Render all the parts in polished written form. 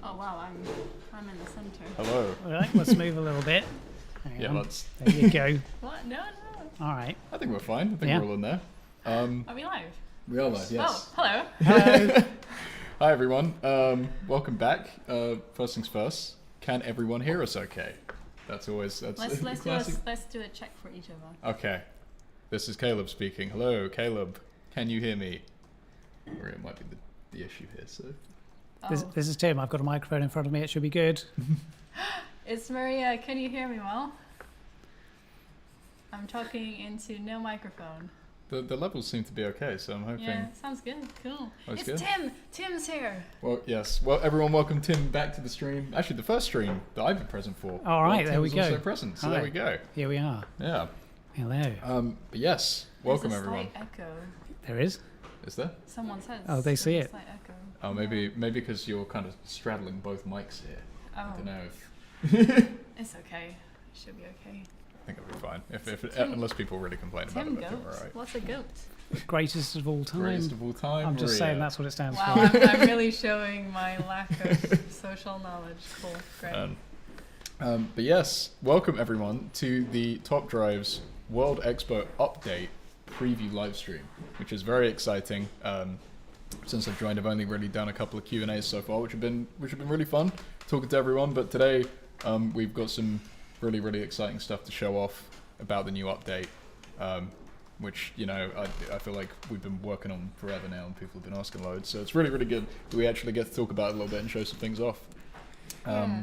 Oh wow, I'm in the center. Hello. All right, let's move a little bit. Hang on. Let's. There you go. What? No. All right. I think we're fine. I think Yeah. we're all in there. Are we live? We are live, yes. Oh, hello. Hello. Hi everyone. Welcome back. First things first. Can everyone hear us? Okay. Let's do a check for each of us. Okay. This is Caleb speaking. Hello, Caleb. Can you hear me? Or it might be the issue here. So. This is Tim. I've got a microphone in front of me. It should be good. It's Maria. Can you hear me well? I'm talking into no microphone. The levels seem to be okay, so I'm hoping. Yeah, sounds good. Cool. That's It's good. Tim. Tim's here. Well, yes. Well, everyone, welcome Tim back to the stream. Actually, the first stream that I've been present for. All right, Tim there we was go. Also present, so Hi. there we go. Here we are. Yeah. Hello. But yes, welcome There's a everyone. slight echo. There is. Is there? Someone says. Oh, they see there's a it. slight echo. Oh, maybe because you're kind of straddling both mics here. Oh. I don't know if. It's okay. Should be okay. I think it'll be fine. Tim- Unless people really complain about Tim it, I think goat. we're alright. What's a goat? Greatest of all time. Greatest of all time. I'm just Maria. saying that's what it stands Wow, for. I'm really showing my lack of social knowledge. Cool, great. But yes, welcome everyone to the Top Drives World Expo update preview live stream, which is very exciting. Since I've joined, I've only really done a couple of Q&As so far, which have been really fun talking to everyone. But today, we've got some really exciting stuff to show off about the new update, which I feel like we've been working on forever now, and people have been asking loads. So it's really good that we actually get to talk about it a little bit and show some things off.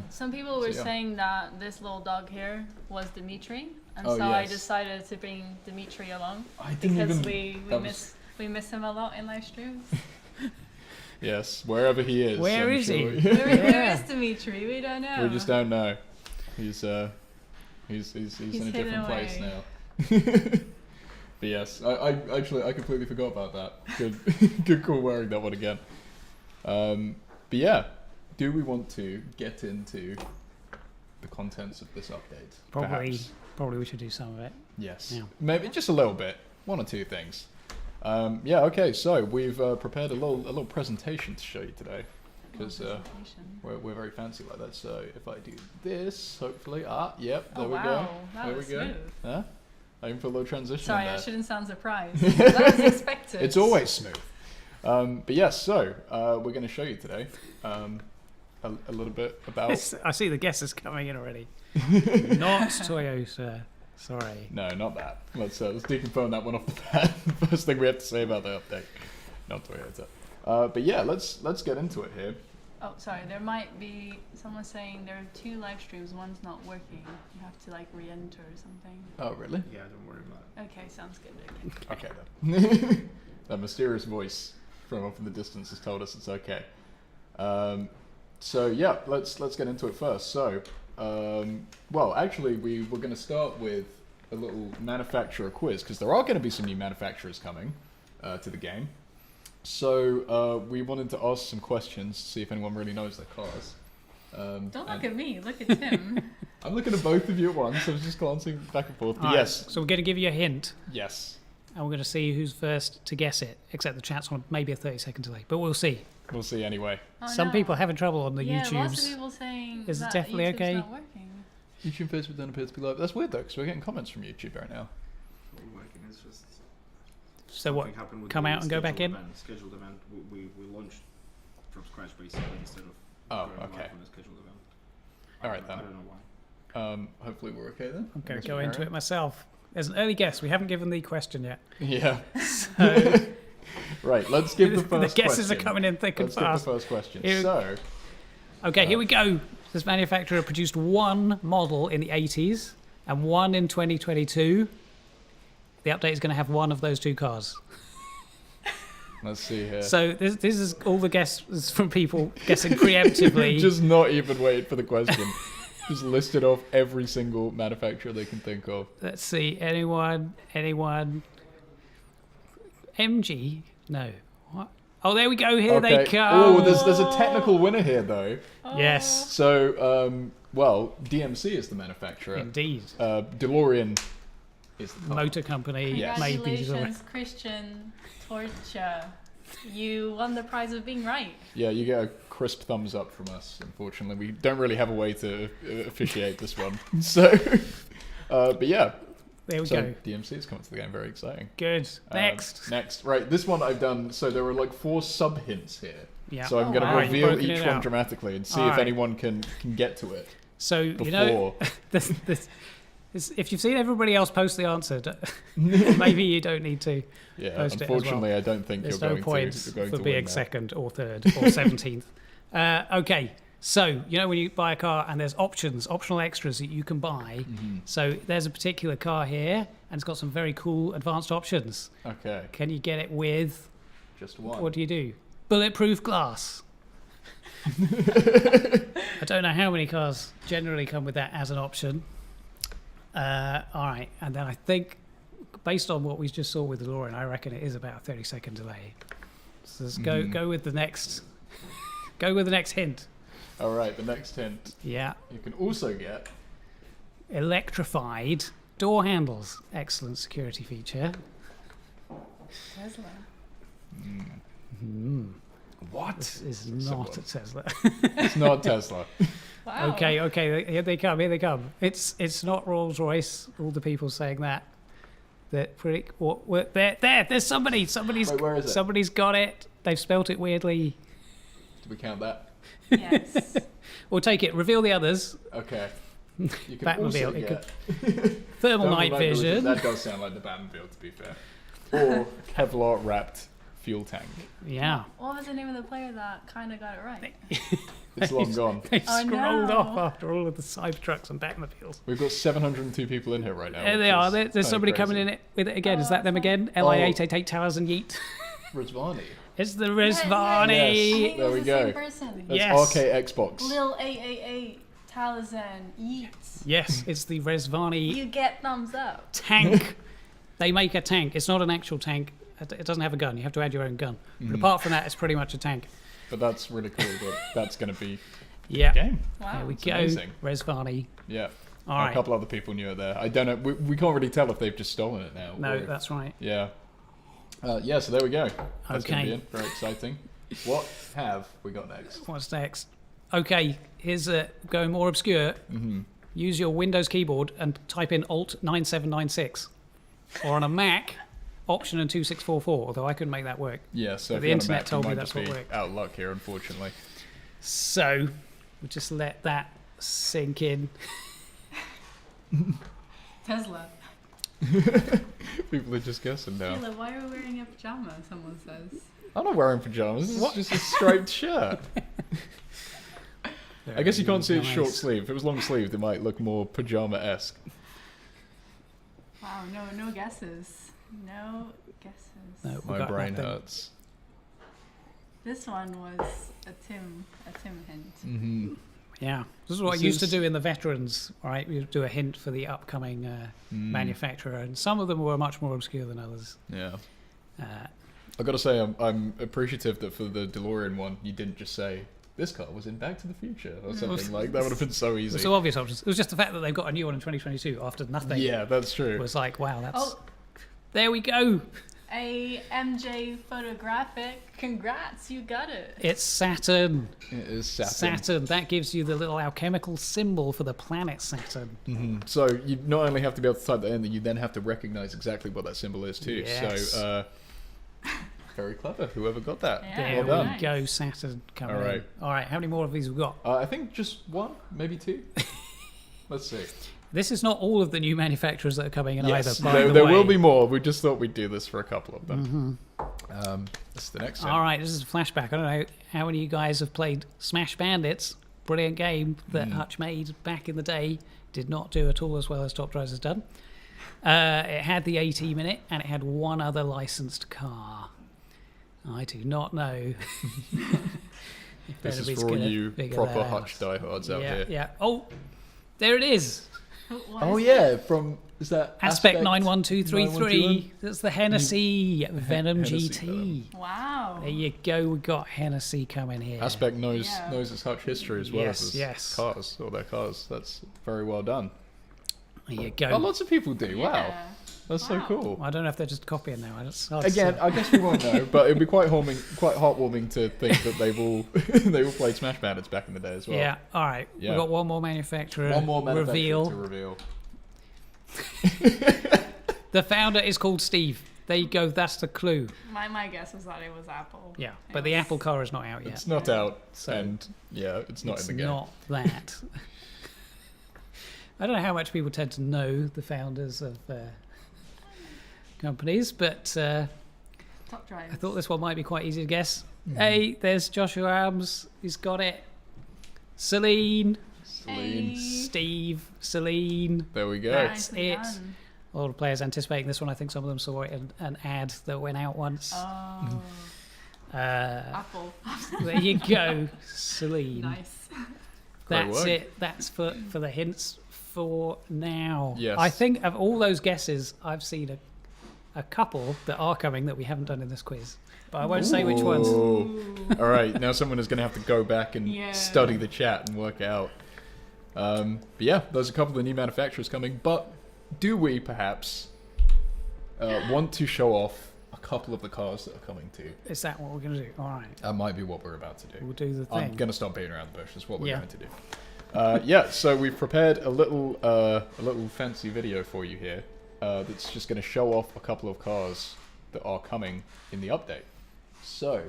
Some people were yeah. saying that this little dog here was Dimitri, and Oh, so I yes. decided to bring Dimitri along I didn't because even. we miss him a lot in live streams. Yes, wherever he is. Where I'm is he? sure Where is Dimitri? We don't know. We just don't know. He's in a hidden different place away. now. But yes, I completely forgot about that. Good call wearing that one again. But yeah, do we want to get into the contents of this update? Perhaps? Probably we should do some of it. Yes. Yeah. Maybe just a little bit. One or two things. Yeah, okay, so we've prepared a little presentation to show you today. Because we're very fancy like that. So if I do this, hopefully, yep, there we go. That there was we go. smooth. Huh? I even put a little transition Sorry, in there. I shouldn't sound surprised. That was expected. It's always smooth. But yes, so we're going to show you today a little bit about. I see the guesses coming in already. Not Toyota. Sorry. No, not that. Let's deconfirm that one off the bat. First thing we have to say about the update. Not Toyota. But yeah, let's get into it here. Oh, sorry. There might be someone saying there are two live streams. One's not working. You have to re-enter or something. Oh, really? Yeah, don't worry about it. Okay, sounds good. Okay then. That mysterious voice from off in the distance has told us it's okay. So yeah, let's get into it first. So, well, actually, we're going to start with a little manufacturer quiz because there are going to be some new manufacturers coming to the game. So we wanted to ask some questions to see if anyone really knows their cars. Don't look at me. Look at Tim. I'm looking at both of you at once. I was just glancing back and forth. But All right, yes, So we're going to give you a hint, yes, and we're going to see who's first to guess it. Except the chat's on maybe a 30-second delay, but we'll see. we'll see anyway. Oh, Some no. people are having trouble on the Yeah, lots of YouTubes. people saying Is it that definitely YouTube's okay? not working. YouTube, Facebook don't appear to be live. That's weird though, because we're getting comments from YouTube right now. Working is just So what? something happened with Come the out and go back in? Scheduled event. We launched from scratch basically instead of Oh, going okay. live on a scheduled event. All right then. I don't know why. Hopefully we're okay then. I'm going Guess to go we'll into carry it myself. There's an early guess. We haven't given the question yet. on. Yeah. So Right. Let's give the first the guesses question. are coming in thick and Let's give fast. the first question. Here- So, Okay, here we go. This manufacturer produced one model in the 80s and one in 2022. The update is going to have one of those two cars. let's see here. So this is all the guesses from people guessing preemptively. Just not even wait for the question. Just listed off every single manufacturer they can think of. Let's see. Anyone? MG? No. What? Oh, there we go. Here they come. Oh, there's a technical winner here though. Yes, So, well, DMC is the manufacturer. indeed. DeLorean is the car. Motor company Yes. made these. Congratulations, Christian Torcha. You won the prize of being right. Yeah, you get a crisp thumbs up from us. Unfortunately, we don't really have a way to officiate this one. So, but yeah. There we So go. DMC is coming to the game. Very exciting. Good. Next. Next, right. This one I've done. So there were like 4 sub hints here. Yeah. So I'm going to wow. You've reveal broken each it one out. dramatically and see All if right. anyone can get to it So before. you know, this, if you've seen everybody else post the answer, maybe you don't need to. Yeah. Post it as Unfortunately, well. I don't think There's you're no going points to. You're going for to being win that. second or third or 17th. Okay, so you know when you buy a car and there's optional extras that you can buy. Mm-hmm. So there's a particular car here, and it's got some very cool advanced options. Okay. Can you get it with? Just one. What do you do? Bulletproof glass. I don't know how many cars generally come with that as an option. All right, and then I think, based on what we just saw with the DeLorean, I reckon it is about a 30-second delay. So let's go with the next. Go with the next hint. All right. The next hint. Yeah, You can also get. electrified door handles. Excellent security feature. Tesla. What? This is So not a what? Tesla. It's not Tesla. Wow. Okay, here they come. It's not Rolls Royce. All the people saying that. That pretty. There's somebody. Somebody's. Wait, where is it? Somebody's got it. They've spelt it weirdly. Do we count that? Yes. We'll take it. Reveal the others. Okay. You can Batmobile, also it get Thermal Thermal night vision. That does sound like the Batmobile, to be fair. Or Kevlar wrapped fuel tank. Yeah. What was the name of the player that kind of got it right? It's long gone. They Oh, scrolled no. off after all of the Cybertrucks and Batmobiles. We've got 702 people in here right now. There they are. There's somebody coming in it with it again. Is that them again? LI888 Towers and Yeet. Rizvani. It's the I Rizvani. think There it was we the go. same person. That's Yes. RK Xbox. Lil 888 Talazan Yeats. Yes, it's the Rizvani You get thumbs up. tank. They make a tank. It's not an actual tank. It doesn't have a gun. You have to add your own gun. But apart from that, it's pretty much a tank. But that's really cool that that's going to be Yeah. a game. Wow. There we It's go. amazing. Rizvani. Yeah. All A right. couple other people knew it there. I don't know. We can't really tell if they've just stolen it now. No, or if- that's right. Yeah. Yeah, so there we go. That's going to be Okay. it. Very exciting. What have we got next? What's next? Okay, here's going more obscure. Use your Windows keyboard and type in Alt 9796. Or on a Mac, Option and 2644, although I couldn't make that work. Yeah, so But if the you're on a internet Mac, you told me might that's just what be worked. out of luck here, unfortunately. So, we'll just let that sink in. Tesla. People are just guessing now. Taylor, why are we wearing a pajama? Someone says. I'm not wearing pajamas. This is just a striped shirt. I guess you can't see it's short Nice. sleeve. If it was long sleeved, it might look more pajama-esque. Wow, no guesses. No guesses. No, we My got brain nothing. hurts. This one was a Tim hint. Mm-hmm. Yeah, this is what This I used to is- do in the veterans, right? We would do a hint for the upcoming manufacturer, and some of them were much more obscure than others. Yeah. Uh, I've got to say, I'm appreciative that for the DeLorean one, you didn't just say, this car was in Back to the Future, or something like that. Would have been so it easy. was so obvious options. It was just the fact that they've got a new one in 2022 after nothing. Yeah, that's true. Was like, wow, that's. Oh, There we go. a MJ photographic. Congrats, you got it. It's Saturn. It is Saturn. Saturn. That gives you the little alchemical symbol for the planet Saturn. Mhm. So you not only have to be able to type that in, you then have to recognize exactly what that symbol is too. Yes. So very clever. Whoever got that. Yeah. There Well we done. go, Saturn coming All right. in. All right, how many more of these we got? I think just one, maybe two. Let's see. This is not all of the new manufacturers that are coming in Yes, either. By there, the there way. will be more. We just thought we'd do this for a couple of them. This is the next one. All right, this is a flashback. I don't know how many of you guys have played Smash Bandits. Brilliant game that Hutch made back in the day. Did not do at all as well as Top Drives has done. It had the 80 minute and it had one other licensed car. I do not know. If This is anybody's for all gonna you figure proper that Hutch out. diehards out Yeah, here. yeah. Oh, there it is. What Oh is yeah, from is that Aspect 91233. 912? That's the Hennessy Venom Hennessy GT. Venom. it? Wow. There you go. We got Hennessy coming here. Aspect knows Yeah. knows his Hutch history as well Yes, as his yes. cars or their cars. That's very well done. There you Oh, go. lots of people do. Wow. Yeah. That's so Wow. cool. I don't know if they're just copying now. It's hard to Again, say. I guess we won't know, but it'd be quite heartwarming to think that they've all they all played Smash Bandits back in the day as well. Yeah. All right. Yeah. We've got one more manufacturer. One more manufacturer reveal. to reveal. The founder is called Steve. There you go. That's the clue. My guess was that it was Apple. Yeah. It But the was- Apple car is not out yet. It's not out, So and yeah, it's not it's in the game. not that. I don't know how much people tend to know the founders of companies, but Top drive. I thought this one might be quite easy to guess. Mm-hmm. Hey, there's Joshua Arms. He's got it. Celine, Celine. Steve, Celine. There we go. That's Nicely it. done. All the players anticipating this one. I think some of them saw it in an ad that went out once. Oh, Apple. There you go, Celine. Nice. Great That's work. it. That's for the hints for now. Yes. I think of all those guesses, I've seen a couple that are coming that we haven't done in this quiz. But I won't say which ones. Ooh. All right, now someone is going to have to go back and Yeah. study the chat and work out. But yeah, there's a couple of new manufacturers coming. But do we perhaps want to show off a couple of the cars that are coming too? Is that what we're going to do? All right. That might be what we're about to do. We'll do the I'm thing. going to stop beating around the bush. That's what we're Yeah. going to do. Yeah, so we've prepared a little fancy video for you here that's just going to show off a couple of cars that are coming in the update. So,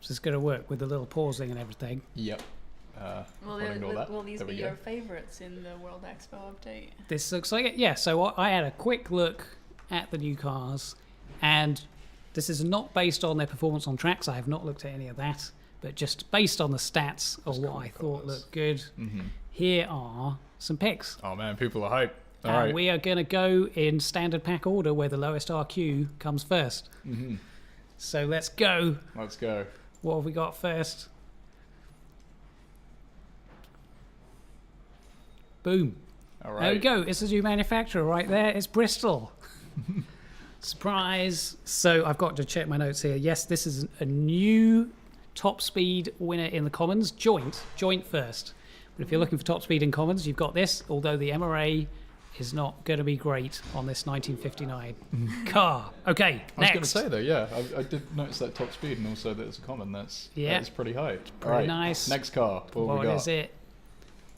This is going to work with the little pausing and everything. yep. Recording all that. Will these There be we go. your favourites in the World Expo update? This looks like it. Yeah, so I had a quick look at the new cars, and this is not based on their performance on tracks. I have not looked at any of that, but just based on the stats of Just what cool I thought colours. looked good. Mm-hmm. Here are some picks. Oh man, people are hyped. All And right. we are going to go in standard pack order where the lowest RQ comes first. Mm-hmm. So let's go. Let's go. What have we got first? Boom. All There we right. go. It's a new manufacturer right there. It's Bristol. Surprise. So I've got to check my notes here. Yes, this is a new top speed winner in the commons. Joint first. But if you're looking for top speed in commons, you've got this, although the MRA is not going to be great on this 1959 car. Okay, I was going to next. say though, yeah, I did notice that top speed and also that it's a common. That's pretty high. All Pretty right. nice. Next car. What have we What got? is it?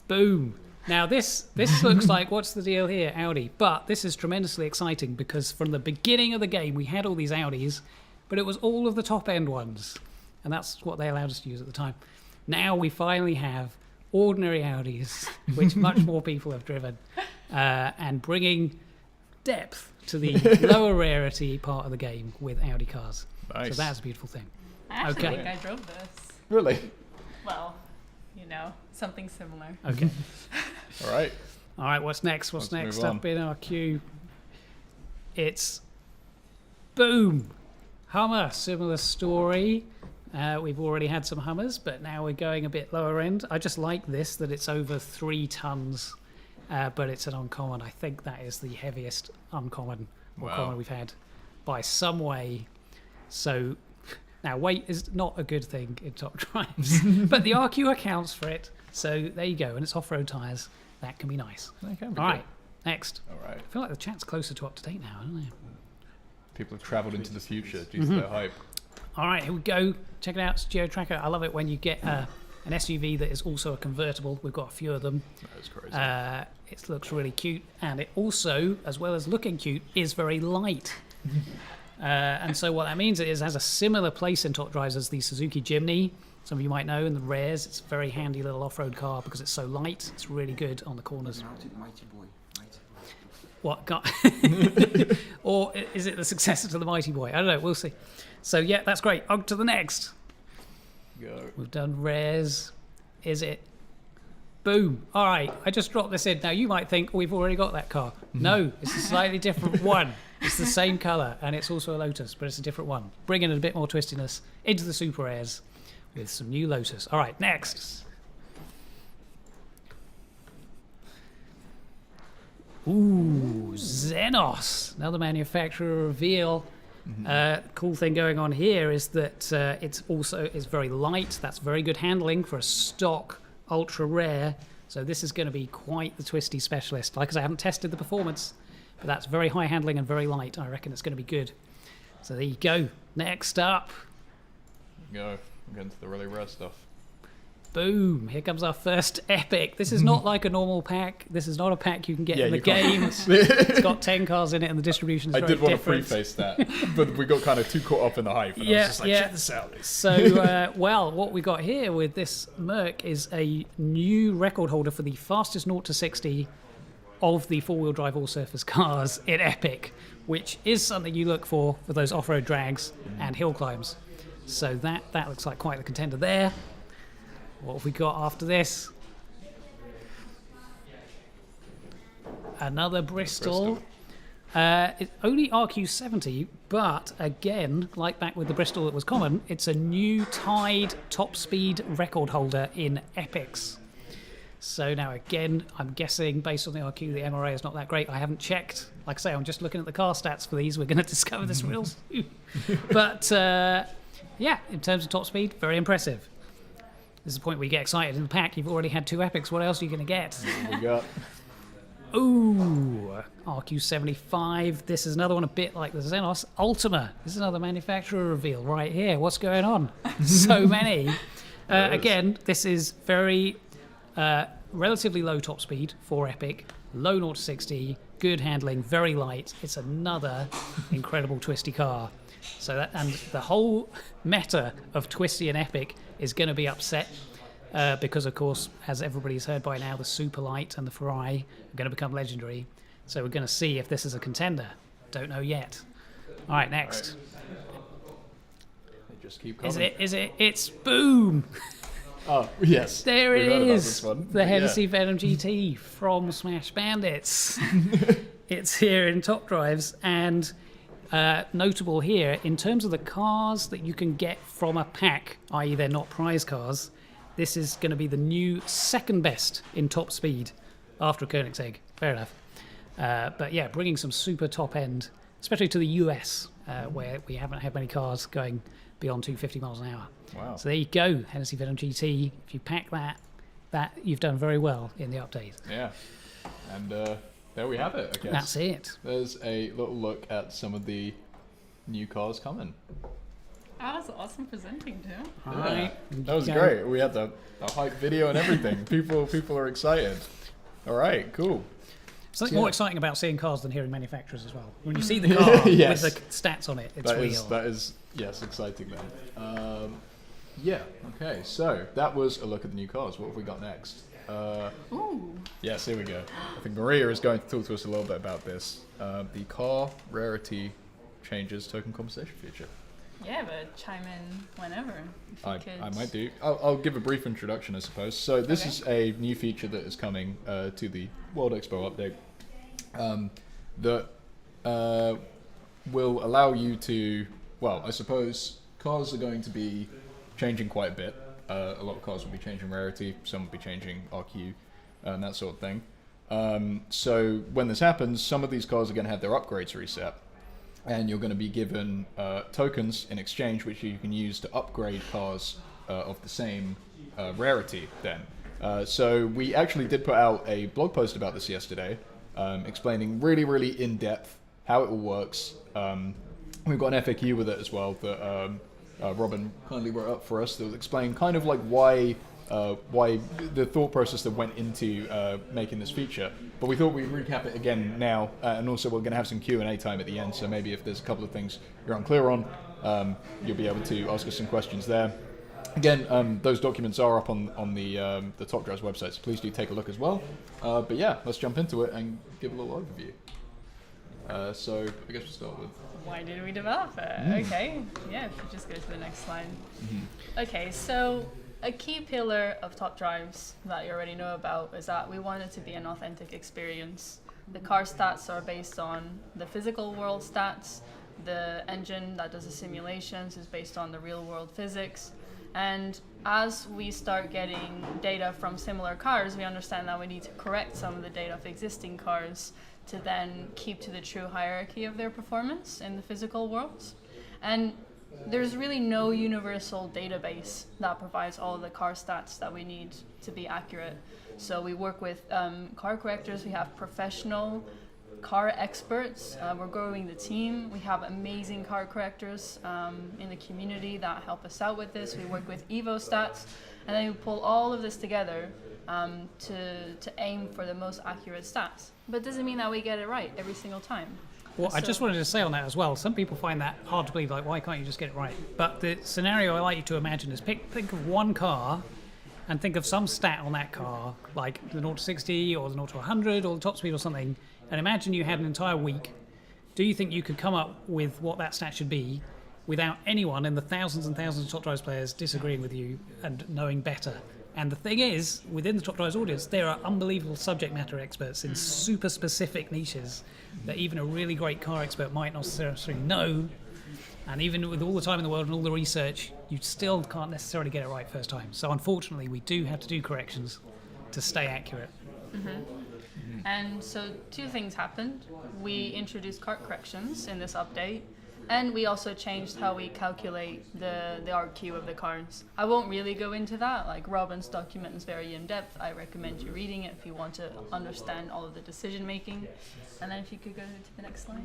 Boom. Now this looks like, what's the deal here? Audi. But this is tremendously exciting because from the beginning of the game we had all these Audis, but it was all of the top end ones. And that's what they allowed us to use at the time. Now we finally have ordinary Audis, which much more people have driven, and bringing depth to the lower rarity part of the game with Audi cars. Nice. So that's a beautiful thing. I actually Okay. think I drove this. Really? Well, you know, something similar. Okay. All right. All right, what's next? What's Let's next move on. up in our queue? It's boom, Hummer. Similar story. We've already had some Hummers, but now we're going a bit lower end. I just like this, that it's over 3 tons, but it's an uncommon. I think that is the heaviest uncommon or Wow. common we've had by some way. So now weight is not a good thing in top drives, but the RQ accounts for it. So there you go, and it's off-road tyres. That can be nice. That can be All good. right, next. All right. I feel like the chat's closer to up to date now, don't they? People have travelled into the future due Mm-hmm. to their hype. All right, here we go. Check it out, it's Geo Tracker. I love it when you get an SUV that is also a convertible. We've got a few of them. That is crazy. It looks really cute, and it also, as well as looking cute, is very light. And so what that means is it has a similar place in top drives as the Suzuki Jimny. Some of you might know in the rares. It's a very handy little off-road car because it's so light. It's really good on the corners. Mighty boy. What? Or is it the successor to the Mighty Boy? I don't know. We'll see. So yeah, that's great. On to the next. Go. We've done rares. Is it? Boom. All right. I just dropped this in. Now you might think we've already got that car. No, it's a slightly different one. It's the same colour and it's also a Lotus, but it's a different one. Bringing a bit more twistiness into the Super Airs with some new Lotus. All right. Next. Ooh, Xenos, another manufacturer reveal. Cool thing going on here is that it's very light. That's very good handling for a stock ultra rare. So this is going to be quite the twisty specialist. Like I say, I haven't tested the performance, but that's very high handling and very light. I reckon it's going to be good. So there you go. Next up. Go. I'm getting to the really rare stuff. Boom. Here comes our first epic. This is not like a normal pack. This is not a pack you can get in the game. It's got 10 cars in it and the distribution is I very did want different. to preface that, but we got kind of too caught up in the hype. And I was just like, check this out. So, well, what we got here with this Merc is a new record holder for the fastest 0 to 60 of the four-wheel drive all-surface cars in Epic, which is something you look for those off-road drags and hill climbs. So that looks like quite the contender there. What have we got after this? Another Bristol. It's only RQ70, but again, like back with the Bristol that was common, it's a new tied top speed record holder in Epics. So now again, I'm guessing based on the RQ, the MRA is not that great. I haven't checked. Like I say, I'm just looking at the car stats for these. We're going to discover this real soon. But yeah, in terms of top speed, very impressive. This is the point where you get excited in the pack. You've already had 2 epics. What else are you going to get? What we got? Ooh, RQ75. This is another one a bit like the Xenos. Ultima. This is another manufacturer reveal right here. What's going on? So many. Again, this is very relatively low top speed for Epic. Low 0 to 60. Good handling. Very light. It's another incredible twisty car. So that, and the whole meta of twisty and epic is going to be upset because, of course, as everybody's heard by now, the Super Light and the Ferrari are going to become legendary. So we're going to see if this is a contender. Don't know yet. All right, next. They just keep coming. It's boom. Oh yes. There We it heard about is. this one. The Yeah. Hennessy Venom GT from Smash Bandits. It's here in Top Drives and. Notable here, in terms of the cars that you can get from a pack, i.e. they're not prize cars, this is going to be the new second best in top speed after Koenigsegg. Fair enough. But yeah, bringing some super top end, especially to the US, where we haven't had many cars going beyond 250 miles an hour. Wow. So there you go, Hennessy Venom GT. If you pack that you've done very well in the update. Yeah. And there we have it, I guess. That's it. There's a little look at some of the new cars coming. That was awesome presenting too. All Yeah. right. That was Go. great. We had the hype video and everything. People are excited. All right, cool. Something Yeah. more exciting about seeing cars than hearing manufacturers as well. When you see the car Yes. with the stats on it, it's real. That is yes, exciting then. Yeah, okay, so that was a look at the new cars. What have we got next? Ooh. Yes, here we go. I think Maria is going to talk to us a little bit about this. The car rarity changes token compensation feature. Yeah, but chime in whenever. If you could. I might do. I'll give a brief introduction, I suppose. So this Okay. is a new feature that is coming to the World Expo update that will allow you to, well, I suppose cars are going to be changing quite a bit. A lot of cars will be changing rarity, some will be changing RQ, and that sort of thing. So when this happens, some of these cars are going to have their upgrades reset, and you're going to be given tokens in exchange, which you can use to upgrade cars of the same rarity then. So we actually did put out a blog post about this yesterday, explaining really in depth how it all works. We've got an FAQ with it as well that Robin kindly wrote up for us that will explain kind of like why the thought process that went into making this feature. But we thought we'd recap it again now, and also we're going to have some Q&A time at the end, so maybe if there's a couple of things you're unclear on, you'll be able to ask us some questions there. Again, those documents are up on the Top Drives website, so please do take a look as well. But yeah, let's jump into it and give a little overview. So I guess we'll start with... Why did we develop it? Okay, yeah, if you just go to the next slide. Okay, so a key pillar of Top Drives that you already know about is that we want it to be an authentic experience. The car stats are based on the physical world stats. The engine that does the simulations is based on the real world physics. And as we start getting data from similar cars, we understand that we need to correct some of the data of existing cars to then keep to the true hierarchy of their performance in the physical world. And there's really no universal database that provides all of the car stats that we need to be accurate. So we work with car correctors, we have professional car experts, we're growing the team, we have amazing car correctors in the community that help us out with this. We work with Evo stats, and then we pull all of this together to aim for the most accurate stats. But it doesn't mean that we get it right every single time. Well, I just wanted to say on that as well, some people find that hard to believe, like, why can't you just get it right? But the scenario I like you to imagine is think of one car and think of some stat on that car, like the 0 to 60 or the 0 to 100 or the top speed or something, and imagine you had an entire week. Do you think you could come up with what that stat should be without anyone in the thousands and thousands of Top Drives players disagreeing with you and knowing better? And the thing is, within the Top Drives audience, there are unbelievable subject matter experts in super specific niches that even a really great car expert might not necessarily know. And even with all the time in the world and all the research, you still can't necessarily get it right first time. So unfortunately, we do have to do corrections to stay accurate. And so 2 things happened. We introduced cart corrections in this update, and we also changed how we calculate the RQ of the cars. I won't really go into that, like Robin's document is very in-depth. I recommend you reading it if you want to understand all of the decision making. And then if you could go to the next slide.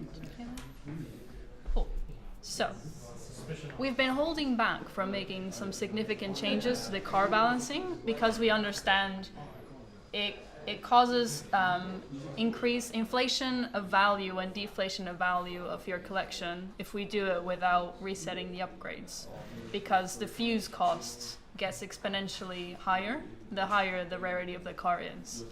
Cool. So, we've been holding back from making some significant changes to the car balancing because we understand it causes increased inflation of value and deflation of value of your collection if we do it without resetting the upgrades, because the fuse cost gets exponentially higher the higher the rarity of the car is.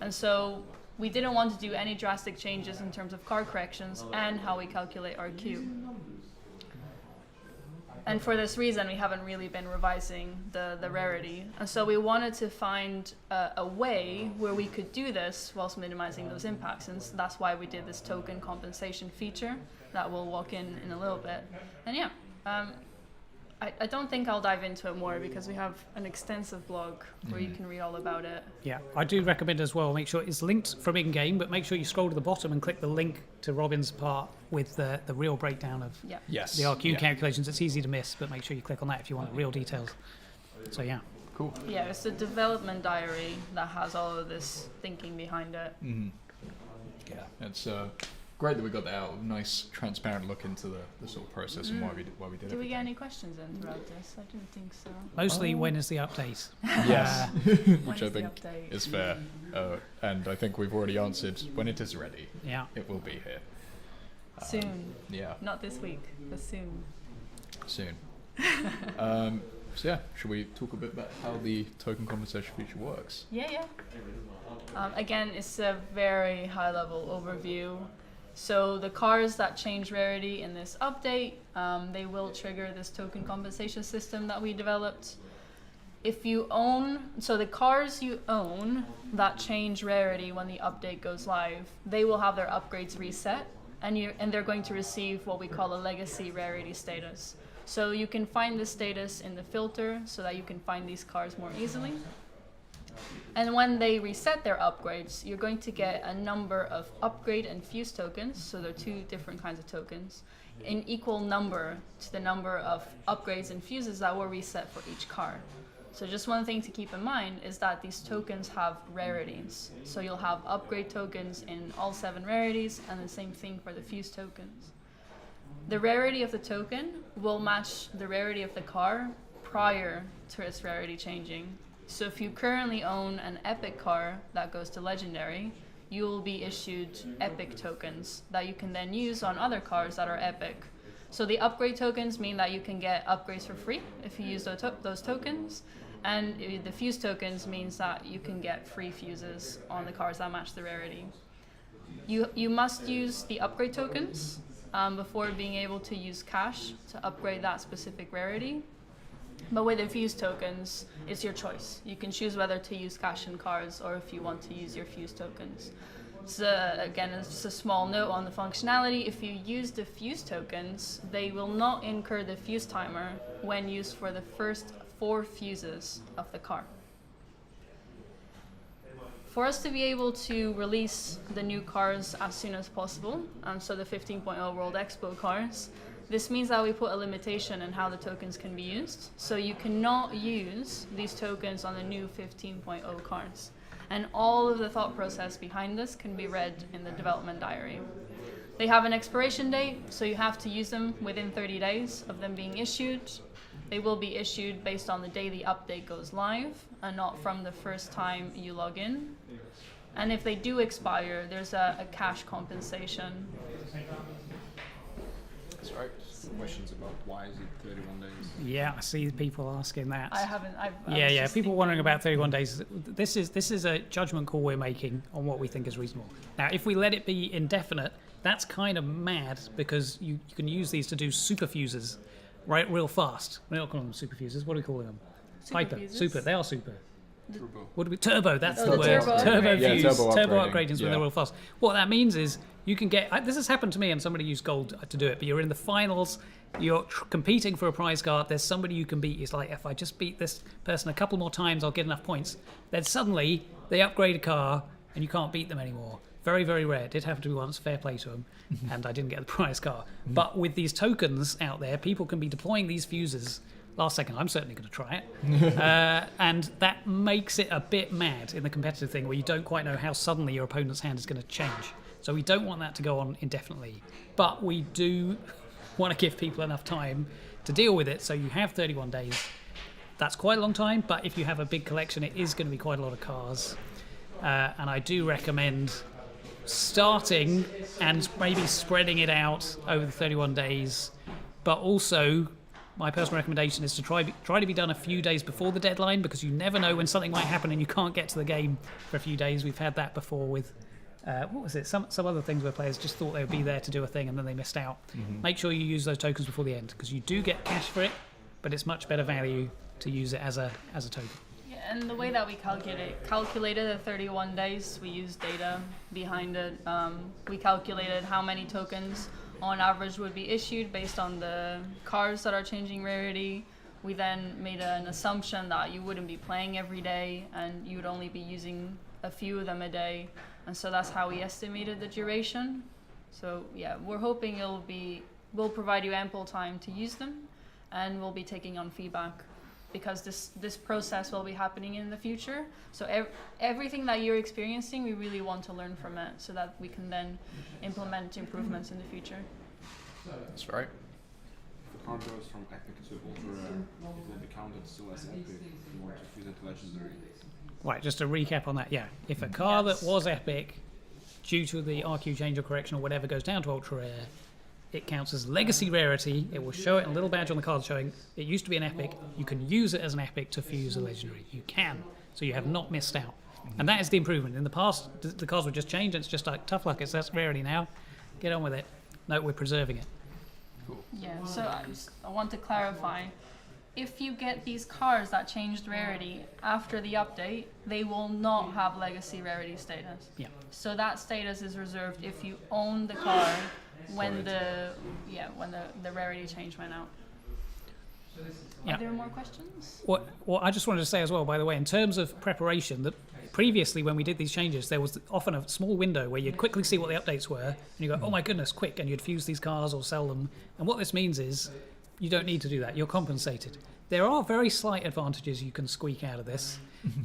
And so we didn't want to do any drastic changes in terms of car corrections and how we calculate our Q. And for this reason, we haven't really been revising the rarity. And so we wanted to find a way where we could do this whilst minimizing those impacts. And that's why we did this token compensation feature that we'll walk in a little bit. And yeah, I don't think I'll dive into it more because we have an extensive blog where you can read all about it. Yeah, I do recommend as well, make sure it's linked from in-game, but make sure you scroll to the bottom and click the link to Robin's part with the real breakdown of the RQ calculations. It's easy to miss, but make sure you click on that if you want real details. So yeah. Cool. Yeah, it's a development diary that has all of this thinking behind it. Yeah, it's great that we got that out. Nice, transparent look into the sort of process and why we did it. Did we get any questions in throughout this? I didn't think so. Mostly when is the update? Yes, which I the think update? is fair. And I think we've already answered, when it is ready, Yeah. it will be here. Soon. Yeah, Not this week, but soon. soon. So yeah, should we talk a bit about how the token compensation feature works? Yeah. Again, it's a very high-level overview. So the cars that change rarity in this update, they will trigger this token compensation system that we developed. If you own, so the cars you own that change rarity when the update goes live, they will have their upgrades reset, and they're going to receive what we call a legacy rarity status. So you can find the status in the filter so that you can find these cars more easily. And when they reset their upgrades, you're going to get a number of upgrade and fuse tokens, so they're 2 different kinds of tokens, in equal number to the number of upgrades and fuses that were reset for each car. So just one thing to keep in mind is that these tokens have rarities. So you'll have upgrade tokens in all 7 rarities, and the same thing for the fuse tokens. The rarity of the token will match the rarity of the car prior to its rarity changing. So if you currently own an epic car that goes to legendary, you will be issued epic tokens that you can then use on other cars that are epic. So the upgrade tokens mean that you can get upgrades for free if you use those tokens, and the fuse tokens means that you can get free fuses on the cars that match the rarity. You must use the upgrade tokens before being able to use cash to upgrade that specific rarity. But with the fuse tokens, it's your choice. You can choose whether to use cash in cars or if you want to use your fuse tokens. So again, it's just a small note on the functionality. If you use the fuse tokens, they will not incur the fuse timer when used for the first 4 fuses of the car. For us to be able to release the new cars as soon as possible, so the 15.0 World Expo cars, This means that we put a limitation on how the tokens can be used. So you cannot use these tokens on the new 15.0 cards. And all of the thought process behind this can be read in the development diary. They have an expiration date, so you have to use them within 30 days of them being issued. They will be issued based on the day the update goes live and not from the first time you log in. And if they do expire, there's a cash compensation. That's right. Questions about why is it 31 days? Yeah, I see people asking that. I haven't. I Yeah, was yeah. just People thinking- wondering about 31 days. This is a judgment call we're making on what we think is reasonable. Now, if we let it be indefinite, that's kind of mad because you can use these to do super fuses, right, real fast. We're not calling them super fuses. What are we calling them? Super Hyper. fuses? Super. They are super. Turbo. What do we? Turbo. That's Oh, the the word. turbo Turbo upgrade. Yeah, fuse. turbo Turbo upgrading. upgrading when Yeah. they're real fast. What that means is you can get. This has happened to me, and somebody used gold to do it. But you're in the finals. You're competing for a prize card. There's somebody you can beat. It's like, if I just beat this person a couple more times, I'll get enough points. Then suddenly they upgrade a car, and you can't beat them anymore. Very, very rare. It did happen to me once. Fair play to them, and I didn't get the prize car. But with these tokens out there, people can be deploying these fuses. Last second, I'm certainly going to try it. And that makes it a bit mad in the competitive thing where you don't quite know how suddenly your opponent's hand is going to change. So we don't want that to go on indefinitely. But we do want to give people enough time to deal with it. So you have 31 days. That's quite a long time, but if you have a big collection, it is going to be quite a lot of cars. And I do recommend starting and maybe spreading it out over the 31 days, but also my personal recommendation is to try to be done a few days before the deadline, because you never know when something might happen and you can't get to the game for a few days. We've had that before with what was it? Some other things where players just thought they would be there to do a thing and then they missed out. Make sure you use those tokens before the end, because you do get cash for it, but it's much better value to use it as a token. Yeah, and the way that we calculated the 31 days, we used data behind it. We calculated how many tokens on average would be issued based on the cards that are changing rarity. We then made an assumption that you wouldn't be playing every day and you would only be using a few of them a day. And so that's how we estimated the duration. So yeah, we're hoping we'll provide you ample time to use them, and we'll be taking on feedback, because this process will be happening in the future. So everything that you're experiencing, we really want to learn from it so that we can then implement improvements in the future. That's right. If the card goes from epic to ultra rare, it will be counted still as epic if you want to fuse it to legendary. Right, just to recap on that, yeah. If a car Yes. that was epic, due to the RQ change or correction or whatever, goes down to ultra rare, it counts as legacy rarity. It will show it in a little badge on the card showing it used to be an epic. You can use it as an epic to fuse a legendary. You can. So you have not missed out. And that is the improvement. In the past, the cards would just change, and it's just like, tough luck, that's rarity now. Get on with it. No, we're preserving it. Yeah, so I want to clarify. If you get these cards that changed rarity after the update, they will not have legacy rarity status. Yeah. So that status is reserved if you own the card when the rarity change went out. Yeah. Are there more questions? What I just wanted to say as well, by the way, in terms of preparation, that previously when we did these changes, there was often a small window where you'd quickly see what the updates were, and you go, oh my goodness, quick, and you'd fuse these cars or sell them. And what this means is you don't need to do that. You're compensated. There are very slight advantages you can squeak out of this,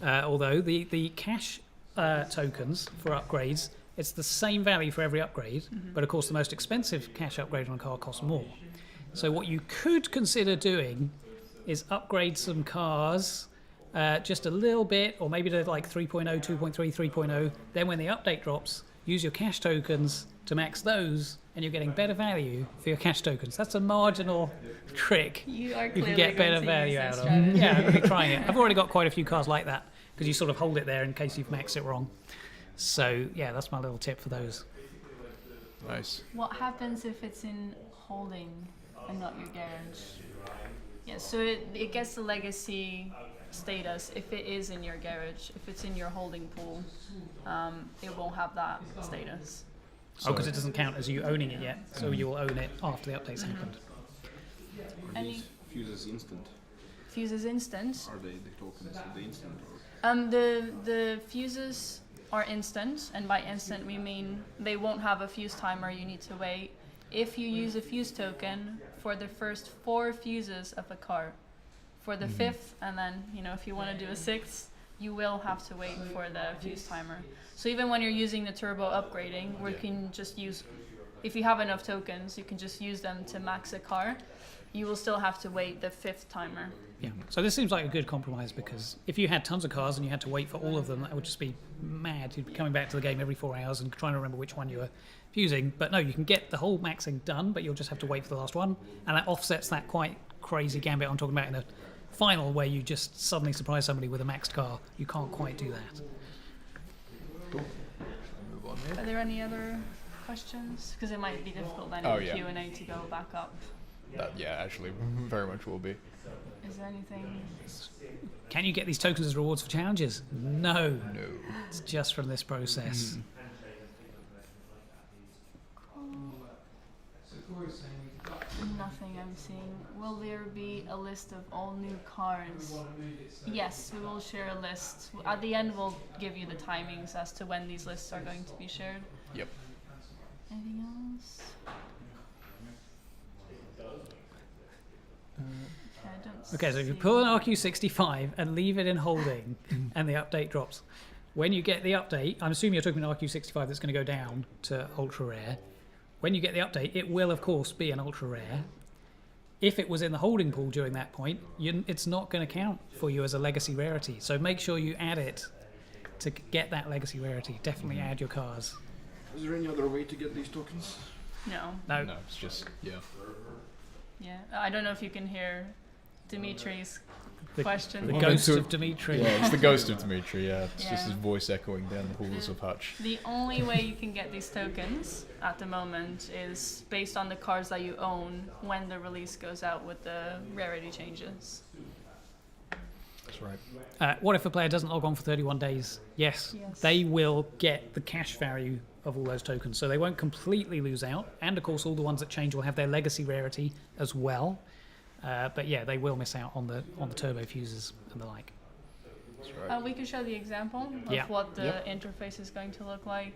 although the cash tokens for upgrades, it's the same value for every upgrade, but of course the most expensive cash upgrade on a car costs more. So what you could consider doing is upgrade some cars just a little bit, or maybe to like 3.0, 2.3, 3.0. Then when the update drops, use your cash tokens to max those, and you're getting better value for your cash tokens. That's a marginal trick. You are You clearly can get better going to value use out this of. strategy. Yeah, I'm going to be trying it. I've already got quite a few cars like that, because you sort of hold it there in case you've maxed it wrong. So yeah, that's my little tip for those. Nice. What happens if it's in holding and not your garage? Yeah, so it gets the legacy status if it is in your garage. If it's in your holding pool, it won't have that status. Because it doesn't count as you owning it yet, so you will own it after the updates happened. Are these fuses instant? Fuses instant. Are they the tokens? Are they instant? Or? The fuses are instant, and by instant we mean they won't have a fuse timer you need to wait. if you use a fuse token for the first 4 fuses of a car. For the 5th, and then, you know, if you want to do a 6th, you will have to wait for the fuse timer. So even when you're using the turbo upgrading, we can just use, if you have enough tokens, you can just use them to max a car. You will still have to wait the 5th timer. Yeah. So this seems like a good compromise, because if you had tons of cars and you had to wait for all of them, that would just be mad. You'd be coming back to the game every 4 hours and trying to remember which one you were fusing. But no, you can get the whole maxing done, but you'll just have to wait for the last one. And that offsets that quite crazy gambit I'm talking about in a final, where you just suddenly surprise somebody with a maxed car. You can't quite do that. Cool. Move on here. Are there any other questions? Because it might be difficult then in the Q&A to go back up. Yeah, actually, very much will be. Is there anything? Can you get these tokens as rewards for challenges? No. No. It's just from this process. Nothing I'm seeing. Will there be a list of all new cars? Yes, we will share a list. At the end, we'll give you the timings as to when these lists are going to be shared. Yep. Anything else? Okay, so if you pull an RQ65 and leave it in holding and the update drops, when you get the update, I'm assuming you're talking an RQ65 that's going to go down to ultra rare. When you get the update, it will, of course, be an ultra rare. If it was in the holding pool during that point, it's not going to count for you as a legacy rarity. So make sure you add it to get that legacy rarity. Definitely add your cars. Is there any other way to get these tokens? No. No, it's just, Yeah. I don't know if you can hear Dimitri's question. The ghost of Dimitri. yeah, it's the ghost of Dimitri, It's Yeah. just his voice echoing down the halls of Hutch. The only way you can get these tokens at the moment is based on the cars that you own when the release goes out with the rarity changes. That's right. What if a player doesn't log on for 31 days? Yes, they will get the cash value of all those tokens, so they won't completely lose out. And of course, all the ones that change will have their legacy rarity as well. But yeah, they will miss out on the turbo fuses and the like. That's right. We can show the example of what the interface is going to look like.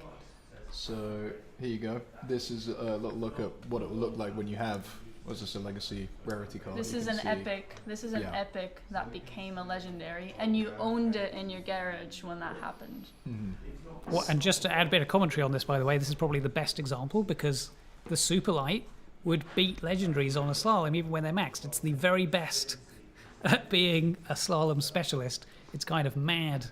So here you go. This is a little look at what it will look like when you have, was this a legacy rarity card? This You is can an see- epic. This is an epic that became a legendary, and you owned it in your garage when that happened. Well, and just to add a bit of commentary on this, by the way, this is probably the best example, because the Superlight would beat legendaries on a slalom even when they're maxed. It's the very best at being a slalom specialist. It's kind of mad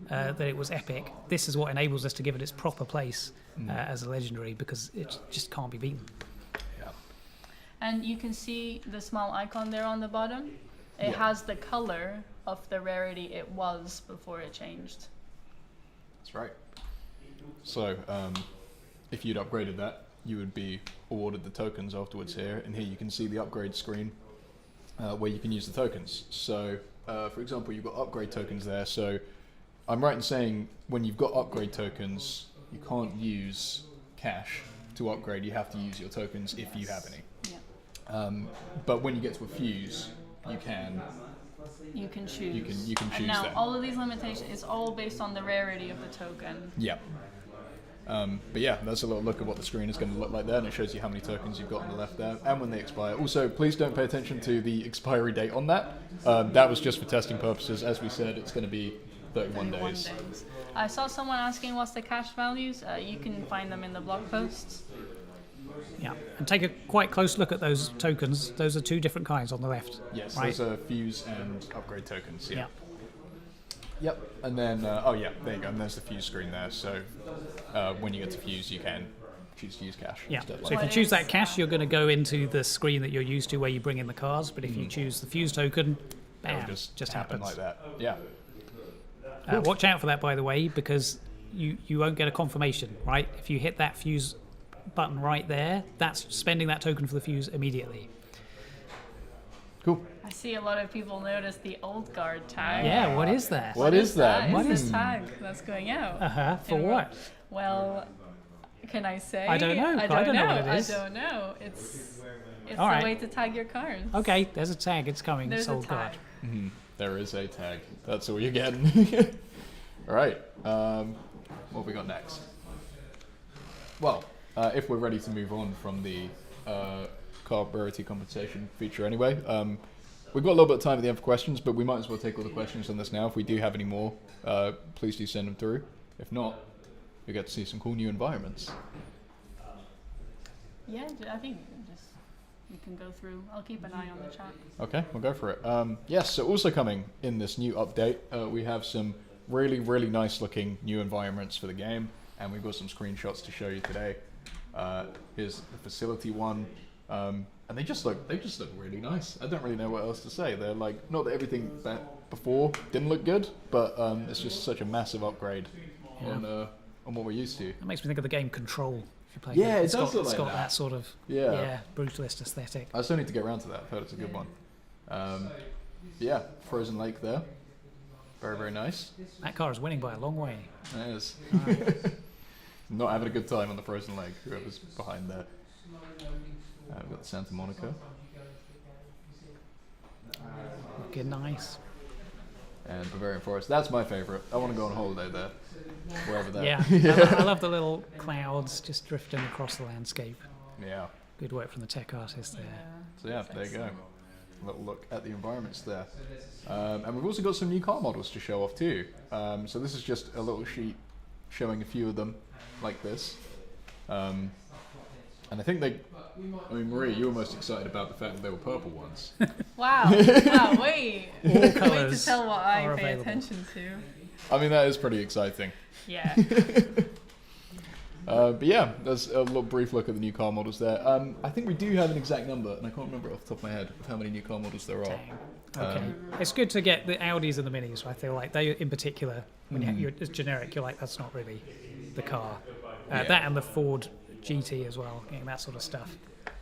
that it was epic. This is what enables us to give it its proper place as a legendary, because it just can't be beaten. Yeah. And you can see the small icon there on the bottom. It has the color of the rarity it was before it changed. That's right. So, if you'd upgraded that, you would be awarded the tokens afterwards here, and here you can see the upgrade screen where you can use the tokens. So, for example, you've got upgrade tokens there, so I'm right in saying when you've got upgrade tokens, you can't use cash to upgrade, you have to use your tokens if you have any. Yeah. But when you get to a fuse, you can choose. You can choose and now that. all of these limitations is all based on the rarity of the token. Yeah. But yeah, that's a little look at what the screen is going to look like there, and it shows you how many tokens you've got on the left there, and when they expire. Also, please don't pay attention to the expiry date on that. That was just for testing purposes. As we said, it's going to be 31 days. I saw someone asking what's the cash values. You can find them in the blog posts. Yeah, and take a quite close look at those tokens. Those are two different kinds on the left. Yes, right? those are fuse and upgrade tokens. Yeah. Yep, and then, there you go, and there's the fuse screen there, so when you get to fuse, you can choose to use cash. Yeah, instead. so if you choose that cash, you're going to go into the screen that you're used to where you bring in the cars, but if you choose the fuse token, bam, It'll just happen happens. like that. Yeah. Watch out for that, by the way, because you won't get a confirmation, right? If you hit that fuse button right there, that's spending that token for the fuse immediately. Cool. I see a lot of people notice the old guard tag. Yeah, what is that? What is that? What is the tag that's going out? For what? Well, can I say? I don't know. I don't know what it is. I don't know. It's All the right. way to tag your cards. Okay, there's a tag. It's coming. There's It's a old guard. tag. There is a tag. That's all you're getting. All right. What have we got next? Well, if we're ready to move on from the car rarity compensation feature anyway. We've got a little bit of time at the end for questions, but we might as well take all the questions on this now. If we do have any more, please do send them through. If not, we get to see some cool new environments. Yeah, I think just we can go through. I'll keep an eye on the chat. Okay, we'll go for it. Yes, so also coming in this new update, we have some really, really nice looking new environments for the game, and we've got some screenshots to show you today. Here's the facility one, and they just look really nice. I don't really know what else to say. They're like, not that everything before didn't look good, but it's just such a massive upgrade on what we're used to. It makes me think of the game Control. If you play Yeah, it. it does look It's like got that. that sort of brutalist aesthetic. I still need to get around to that. I've heard it's a good one. Yeah, Frozen Lake there. Very, very nice. That car is winning by a long way. It is. Not having a good time on the Frozen Lake, whoever's behind there. We've got Santa Monica. Looking nice. And Bavarian Forest. That's my favourite. I want to go on holiday there. Wherever that. Yeah, I love the little clouds just drifting across the landscape. Yeah. Good work from the tech artist there. So yeah, there you go. A little look at the environments there. And we've also got some new car models to show off too. So this is just a little sheet showing a few of them like this. And I think Marie, you were most excited about the fact that they were purple ones. Wow. Wait. All Wait to colours tell what I are pay available. attention to. I mean, that is pretty exciting. Yeah. But yeah, there's a little brief look at the new car models there. I think we do have an exact number, and I can't remember off the top of my head of how many new car models there are. Okay. It's good to get the Audis and the Minis. I feel like they, in particular, when you're it's generic, you're like, that's not really the car. Yeah. That and the Ford GT as well, getting that sort of stuff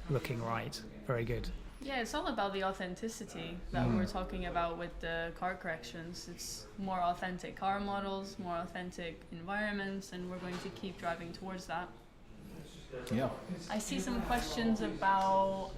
looking right. Very good. Yeah, it's all about the authenticity that we're talking about with the car corrections. It's more authentic car models, more authentic environments, and we're going to keep driving towards that. Yeah. I see some questions about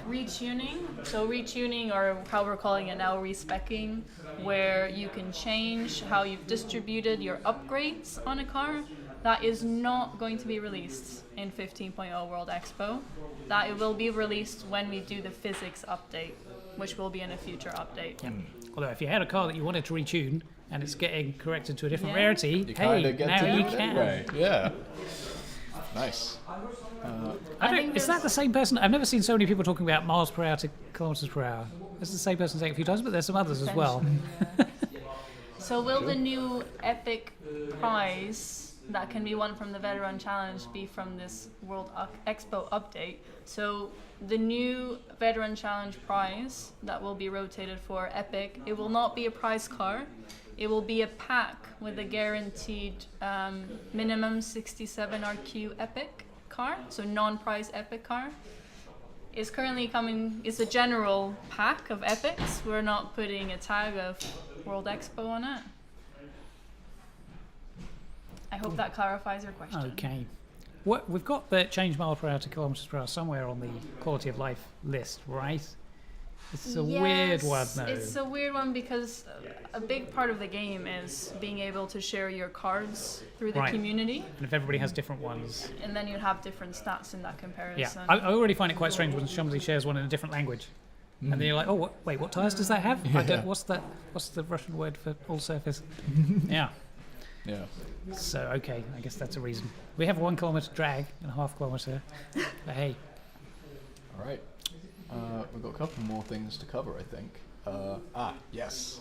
retuning. So retuning, or how we're calling it now, respecking, where you can change how you've distributed your upgrades on a car. That is not going to be released in 15.0 World Expo. That it will be released when we do the physics update, which will be in a future update. Yep. Although if you had a car that you wanted to retune and it's getting corrected to a different Yeah. rarity, You kind of get now to you do it can. anyway. Yeah. Nice. I think is that there's- the same person? I've never seen so many people talking about miles per hour to kilometers per hour. It's the same person saying it a few times, but there's some others as well. So will the new epic prize that can be won from the Veteran Challenge be from this World Expo update? So the new Veteran Challenge prize that will be rotated for Epic, it will not be a prize car. It will be a pack with a guaranteed minimum 67 RQ Epic car, so non-prize Epic car. It's currently coming, it's a general pack of Epics. We're not putting a tag of World Expo on it. I hope that clarifies your question. Okay. What we've got the change miles per hour to kilometers per hour somewhere on the quality of life list, right? It's a weird one, though. It's a weird one because a big part of the game is being able to share your cards through the Right. community, And if everybody has different ones, and then you have different stats in that yeah. comparison. I already find it quite strange when somebody shares one in a different language, and then you're like, oh, what tires does that have? I don't, what's the Russian word for all surface? Yeah. Yeah. So okay, I guess that's a reason. We have a 1 kilometer drag and a half kilometer, but hey, All right. We've got a couple more things to cover, I think. Yes.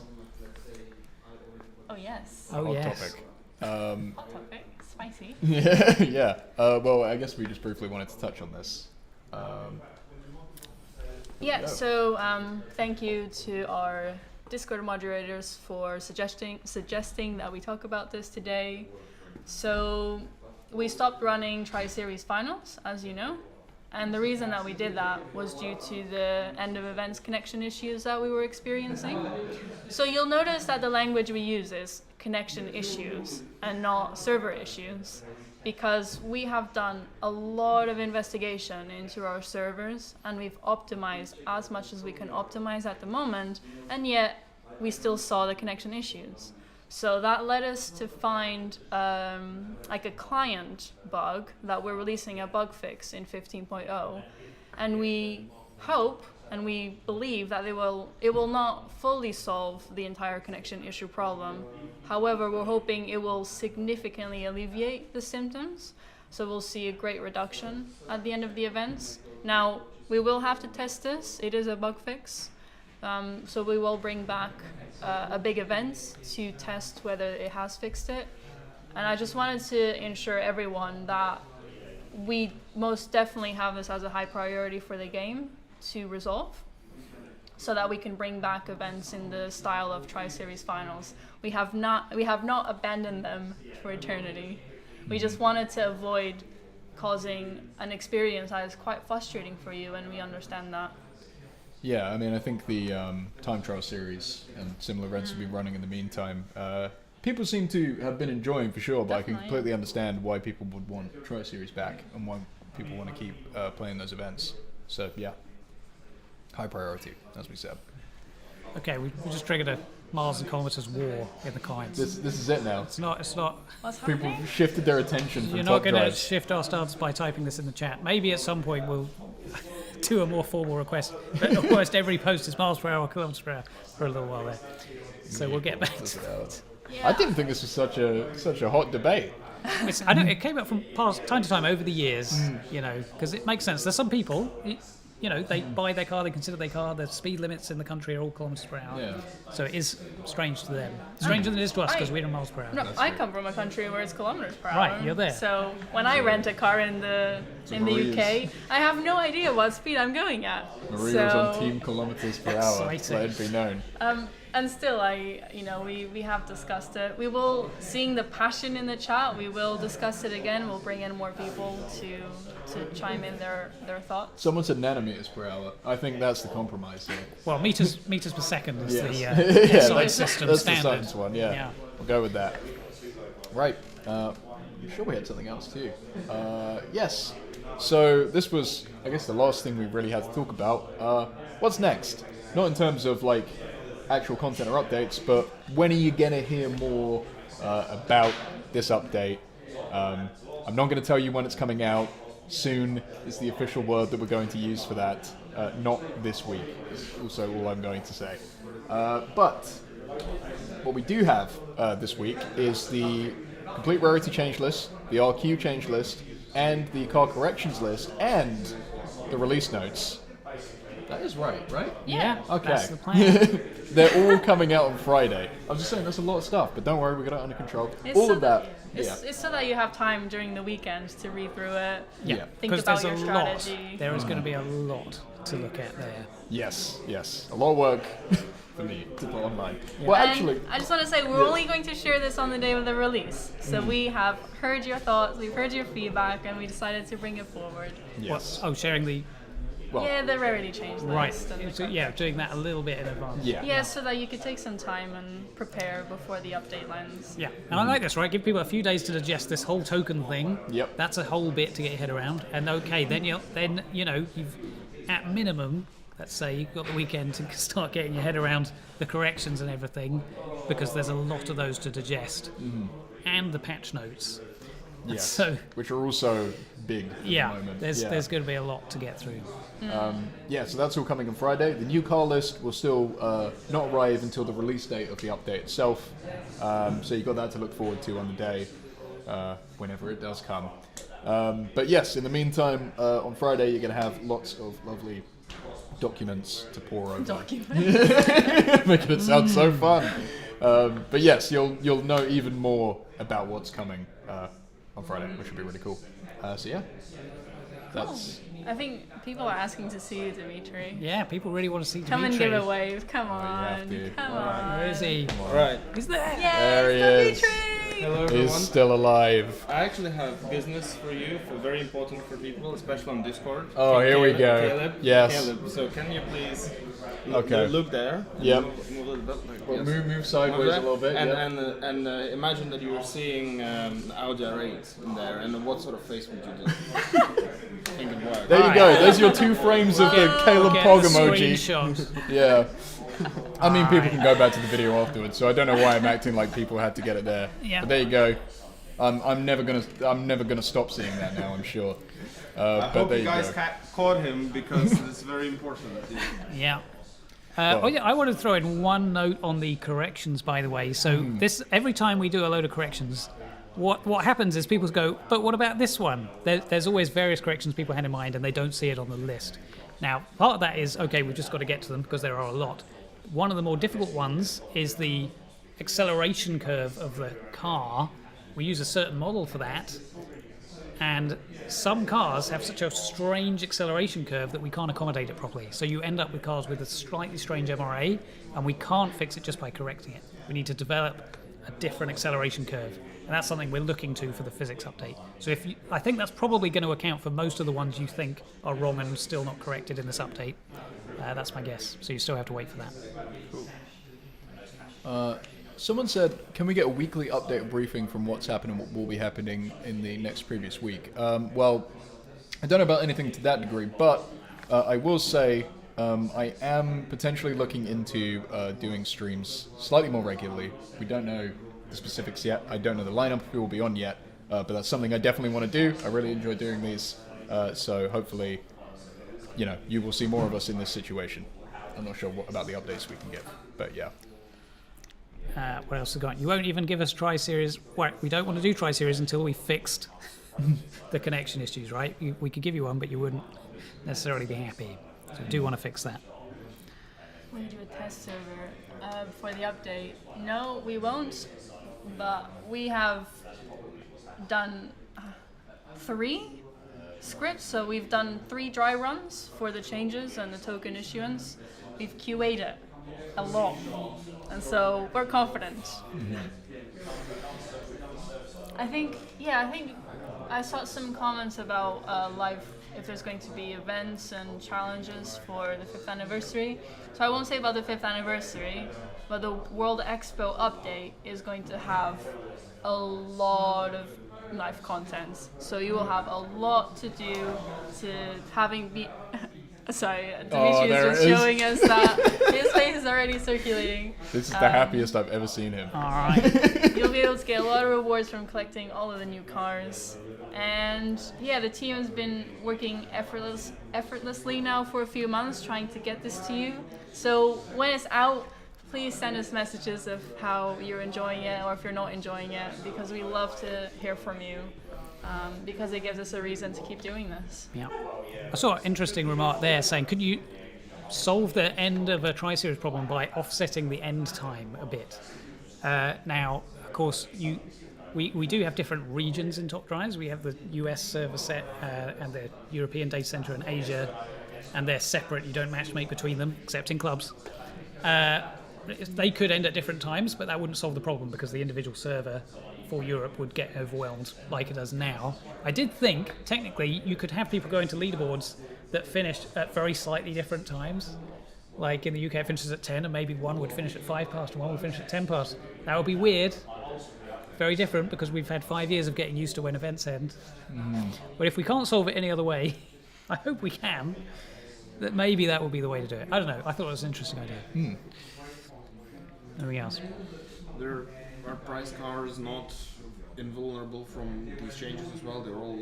Oh yes. oh Hot yes. topic. Hot topic. Spicy. Yeah. Well, I guess we just briefly wanted to touch on this. Yeah, Yeah. so thank you to our Discord moderators for suggesting that we talk about this today. So we stopped running Tri-Series finals, as you know, and the reason that we did that was due to the end of events connection issues that we were experiencing. So you'll notice that the language we use is connection issues and not server issues, because we have done a lot of investigation into our servers and we've optimized as much as we can optimize at the moment, and yet we still saw the connection issues. So that led us to find like a client bug that we're releasing a bug fix in 15.0, and we hope and we believe that it will not fully solve the entire connection issue problem. However, we're hoping it will significantly alleviate the symptoms, so we'll see a great reduction at the end of the events. Now, we will have to test this. It is a bug fix, so we will bring back a big event to test whether it has fixed it. And I just wanted to ensure everyone that we most definitely have this as a high priority for the game to resolve, so that we can bring back events in the style of Tri-Series finals. We have not abandoned them for eternity. We just wanted to avoid causing an experience that is quite frustrating for you, and we understand that. Yeah, I mean, I think the time trial series and similar events will be running in the meantime. People seem to have been enjoying for sure, but I can completely understand why people would want Tri-Series back and why people want to keep playing those events. So yeah, high priority, as we said. Okay, we just triggered a Mars and Kilometers war in the clients. This is it now. It's not. What's People happening? shifted their attention from You're top not going to drives. shift our stance by typing this in the chat. Maybe at some point we'll do a more formal request. But almost every post is miles per hour, kilometers per hour for a little while there. So we'll get back to it. I didn't think this was such a hot debate. I know it came up from time to time over the years, because it makes sense. There's some people, they buy their car, they consider their car, the speed limits in the country are all kilometers per hour. Yeah. So it is strange to them. Stranger than it is to us because we're in miles per hour. No, I come from a country where it's kilometers per hour. Right, you're there. So when I rent a car in the UK, I have no idea what speed I'm going at. Maria was on team kilometers per hour. Exciting. Let it be known. And still, we have discussed it. We will, seeing the passion in the chat, we will discuss it again. We'll bring in more people to chime in their thoughts. Someone said nanometers per hour. I think that's the compromise here. Well, meters per second is the Yeah, SI system that's standard. the science one. Yeah, we'll go with that. Right. I'm sure we had something else too. Yes. So this was, I guess, the last thing we really had to talk about. What's next? Not in terms of like actual content or updates, but when are you gonna hear more about this update? I'm not going to tell you when it's coming out. Soon is the official word that we're going to use for that. Not this week is also all I'm going to say. But what we do have this week is the complete rarity change list, the RQ change list, and the car corrections list, and the release notes. That is right? Yeah. Okay. That's the plan. They're all coming out on Friday. I was just saying, that's a lot of stuff, but don't worry, we got it under control. All of that. It's so that you have time during the weekend to read through it. Yeah. Think about your strategy. There is going to be a lot to look at there. Yes. A lot of work for me to put online. Yeah. Well, And actually, I just want to say we're only going to share this on the day of the release. So we have heard your thoughts, we've heard your feedback, and we decided to bring it forward. yes. Sharing the Well, Yeah, the rarity change right. list. and the So, yeah, doing that a little bit in advance. Yeah. Yeah, so that you could take some time and prepare before the update lands. Yeah, and I like this, right? Give people a few days to digest this whole token thing. Yep. That's a whole bit to get your head around. And okay, then you've at minimum, let's say you've got the weekend to start getting your head around the corrections and everything, because there's a lot of those to digest, and the patch notes. Yes. So which are also big at the moment. there's going to be a lot to get through. So that's all coming on Friday. The new car list will still not arrive until the release date of the update itself. So you've got that to look forward to on the day, whenever it does come. But yes, in the meantime, on Friday you're going to have lots of lovely documents to pour over. Making it sound so fun. But yes, you'll know even more about what's coming on Friday, which will be really cool. So yeah, that's... I think people are asking to see you, Dimitri. Yeah, people really want to see Come Dimitri. and give a wave. Come you have on. to. Come on. Where is he? Right. He's there. There he Yes, is. Dimitri! Hello He's everyone. still alive. I actually have business for you, very important for people, especially on Discord. Oh, here we go. Caleb. Yes. Caleb, so can you please Okay. look there? Yep. Move a little bit. Like, Well, yes. move sideways Move a little bit. And, yeah. and imagine that you're seeing Audi R8 in there, and what sort of face would you do? Think it works. There you go. There's your 2 frames of the Caleb Get Pog the emoji. screenshot. Yeah. I mean, people can go back to the video afterwards, so I don't know why I'm acting like people had to get it there. Yeah. But there you go. I'm never gonna stop seeing that now, I'm sure. I But hope there you you guys go. caught him because it's very important. Yeah. Well- I want to throw in one note on the corrections, by the way. So this every time we do a load of corrections, what happens is people go, but what about this one? There's always various corrections people had in mind, and they don't see it on the list. Now, part of that is, okay, we've just got to get to them because there are a lot. One of the more difficult ones is the acceleration curve of the car. We use a certain model for that, and some cars have such a strange acceleration curve that we can't accommodate it properly. So you end up with cars with a slightly strange MRA, and we can't fix it just by correcting it. We need to develop a different acceleration curve, and that's something we're looking to for the physics update. So I think that's probably going to account for most of the ones you think are wrong and still not corrected in this update. That's my guess. So you still have to wait for that. Someone said, can we get a weekly update briefing from what's happening, what will be happening in the next previous week? Well, I don't know about anything to that degree, but I will say I am potentially looking into doing streams slightly more regularly. We don't know the specifics yet. I don't know the lineup we will be on yet, but that's something I definitely want to do. I really enjoy doing these, so hopefully, you will see more of us in this situation. I'm not sure what about the updates we can get, but yeah. What else have we got? You won't even give us Tri-Series. Well, we don't want to do Tri-Series until we fixed the connection issues, right? We could give you one, but you wouldn't necessarily be happy. So we do want to fix that. Will you do a test server for the update? No, we won't, but we have done 3 scripts, so we've done 3 dry runs for the changes and the token issuance. We've QA'd it a lot, and so we're confident. I think I saw some comments about live, if there's going to be events and challenges for the 5th anniversary. So I won't say about the 5th anniversary, but the World Expo update is going to have a lot of live content. So you will have a lot to do to having be. Sorry, Dimitri is just showing us that his face is already circulating. This is the happiest I've ever seen him. All right. You'll be able to get a lot of rewards from collecting all of the new cars. And yeah, the team has been working effortlessly now for a few months trying to get this to you. So when it's out, please send us messages of how you're enjoying it or if you're not enjoying it, because we love to hear from you. Because it gives us a reason to keep doing this. Yeah. I saw an interesting remark there saying, could you solve the end of a Tri-Series problem by offsetting the end time a bit? Now, of course, we do have different regions in Top Drives. We have the US server set and the European data center in Asia, and they're separate. You don't matchmake between them, except in clubs. They could end at different times, but that wouldn't solve the problem because the individual server for Europe would get overwhelmed like it does now. I did think, technically, you could have people going to leaderboards that finished at very slightly different times. Like in the UK, it finishes at 10, and maybe one would finish at 5 past and one would finish at 10 past. That would be weird. Very different, because we've had 5 years of getting used to when events end. But if we can't solve it any other way, I hope we can, that maybe that will be the way to do it. I don't know. I thought it was an interesting idea. Anything else? There are price cars not invulnerable from these changes as well. They're all,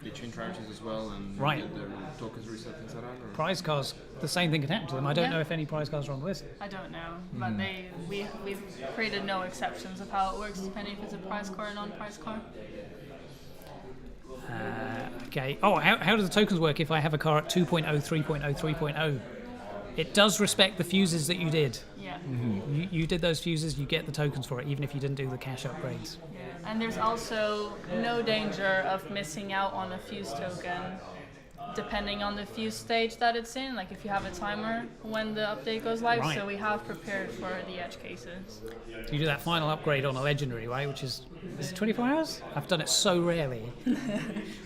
they change rarities as well, and Right. get their tokens reset, things like that. Or? Prize cars, the same thing can happen to them. I don't Yeah. know if any prize cars are on the list. I don't know, but we've created no exceptions of how it works, depending if it's a prize car or non-prize car. Okay. Oh, how do the tokens work if I have a car at 2.0, 3.0, 3.0? It does respect the fuses that you did. Yeah. You did those fuses, you get the tokens for it, even if you didn't do the cash upgrades. Yeah. And there's also no danger of missing out on a fuse token, depending on the fuse stage that it's in. Like if you have a timer when the update goes live, Right. so we have prepared for the edge cases. You do that final upgrade on a legendary, right? Which is it 24 hours? I've done it so rarely.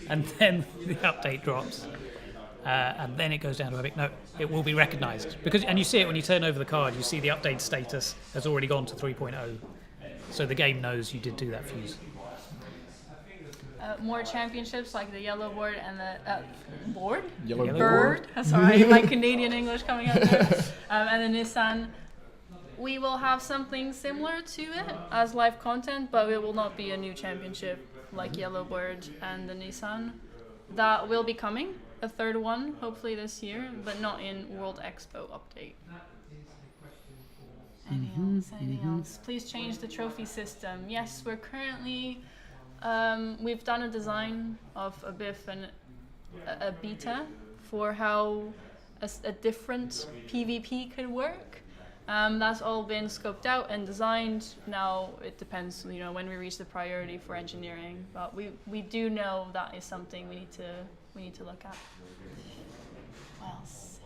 And then the update drops. And then it goes down to epic. No, it will be recognised and you see it when you turn over the card. You see the update status has already gone to 3.0, so the game knows you did do that fuse. more championships like the yellow board and the Yellow bird. Sorry, my Canadian English coming out there. And the Nissan. We will have something similar to it as live content, but it will not be a new championship like Yellow Bird and the Nissan. That will be coming, a third one, hopefully this year, but not in World Expo update. Anything else? Please change the trophy system. Yes, we're currently, we've done a design of a BIF and a beta for how a different PvP could work. That's all been scoped out and designed. Now it depends, when we reach the priority for engineering. But we do know that is something we need to look at. What else?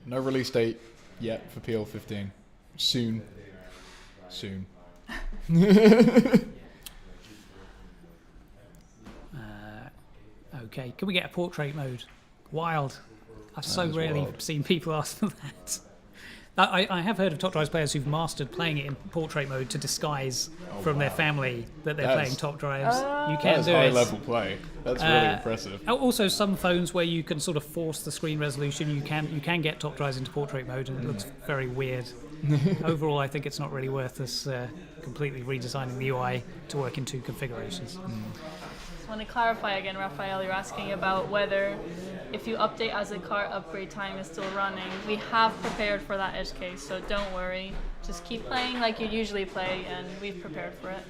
No release date yet for PL15. Soon. Okay, can we get a portrait mode? Wild. I've so is rarely wild. seen people ask for that. I have heard of Top Drives players who've mastered playing it in portrait mode to disguise from their family that they're playing Top Drives. You can That's do high it. level play. That's really impressive. Also, some phones where you can sort of force the screen resolution, you can get Top Drives into portrait mode, and it looks very weird. Overall, I think it's not really worth us completely redesigning the UI to work in two configurations. Just want to clarify again, Raphael, you're asking about whether if you update as the car upgrade time is still running. We have prepared for that edge case, so don't worry. Just keep playing like you usually play, and we've prepared for it.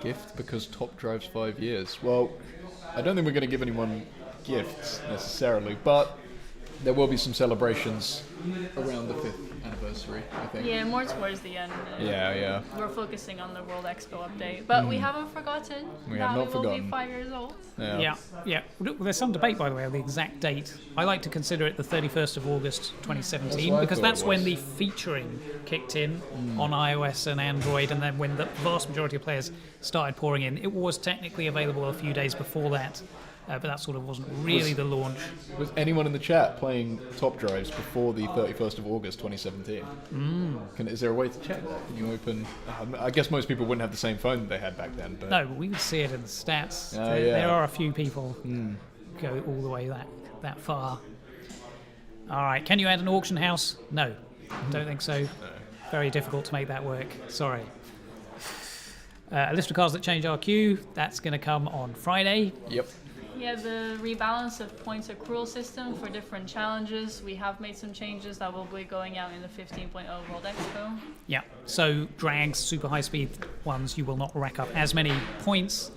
Gift because Top Drives 5 years. Well, I don't think we're going to give anyone gifts necessarily, but there will be some celebrations around the 5th anniversary, I think. Yeah, more towards the end. Yeah. We're focusing on the World Expo update, but we haven't forgotten We that have not we will forgotten. be 5 years old. Yeah. Well, there's some debate, by the way, on the exact date. I like to consider it the 31st of August 2017, That's what I because thought that's it when was. the featuring kicked in on iOS and Android, and then when the vast majority of players started pouring in. It was technically available a few days before that, but that sort of wasn't really the launch. Was anyone in the chat playing Top Drives before the 31st of August 2017? Is there a way to check that? Can you open... I guess most people wouldn't have the same phone that they had back then, but... No, but we would see it in the stats. Oh, There are a few people who go all the way that far. All right, can you add an auction house? No, don't think so. Very difficult to make that work. Sorry. A list of cars that change our queue. That's going to come on Friday. Yep. Yeah, the rebalance of points accrual system for different challenges. We have made some changes that will be going out in the 15.0 World Expo. Yeah, so drags, super high speed ones, you will not rack up as many points.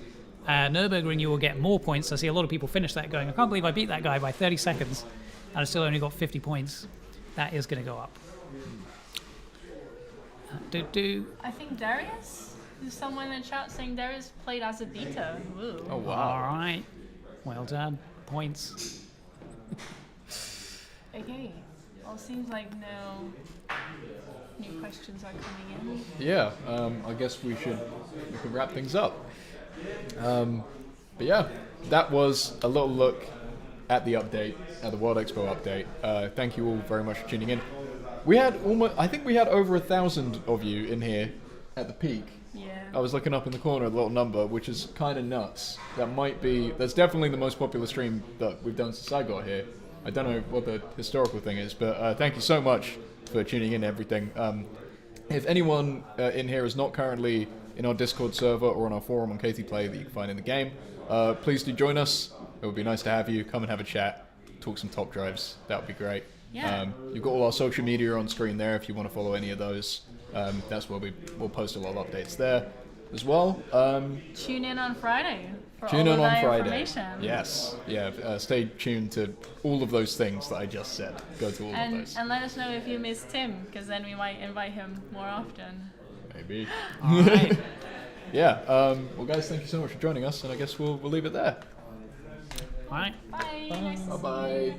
Nürburgring, you will get more points. I see a lot of people finish that going, I can't believe I beat that guy by 30 seconds and I still only got 50 points. That is going to go up. I think Darius? There's someone in the chat saying Darius played as a beta. Ooh. Oh, All wow. right, well done. Points. Okay. Well, seems like no new questions are coming in. Yeah, I guess we can wrap things up. But yeah, that was a little look at the update, at the World Expo update. Thank you all very much for tuning in. We had I think we had over 1,000 of you in here at the peak. Yeah. I was looking up in the corner at the little number, which is kind of nuts. That's definitely the most popular stream that we've done since I got here. I don't know what the historical thing is, but thank you so much for tuning in and everything. If anyone in here is not currently in our Discord server or on our forum on KT Play that you can find in the game, please do join us. It would be nice to have you. Come and have a chat, talk some Top Drives. That would be great. Yeah. You've got all our social media on screen there if you want to follow any of those. That's where we'll post a lot of updates there as well. Tune in on Friday for Tune all in of on that Friday. information. Yes. Yeah. Stay tuned to all of those things that I just said. Go to all of those. And let us know if you miss Tim, because then we might invite him more often. Maybe. All right. Yeah. Well, guys, thank you so much for joining us, and I guess we'll leave it there. All right. Bye. Nice to see you. Bye bye.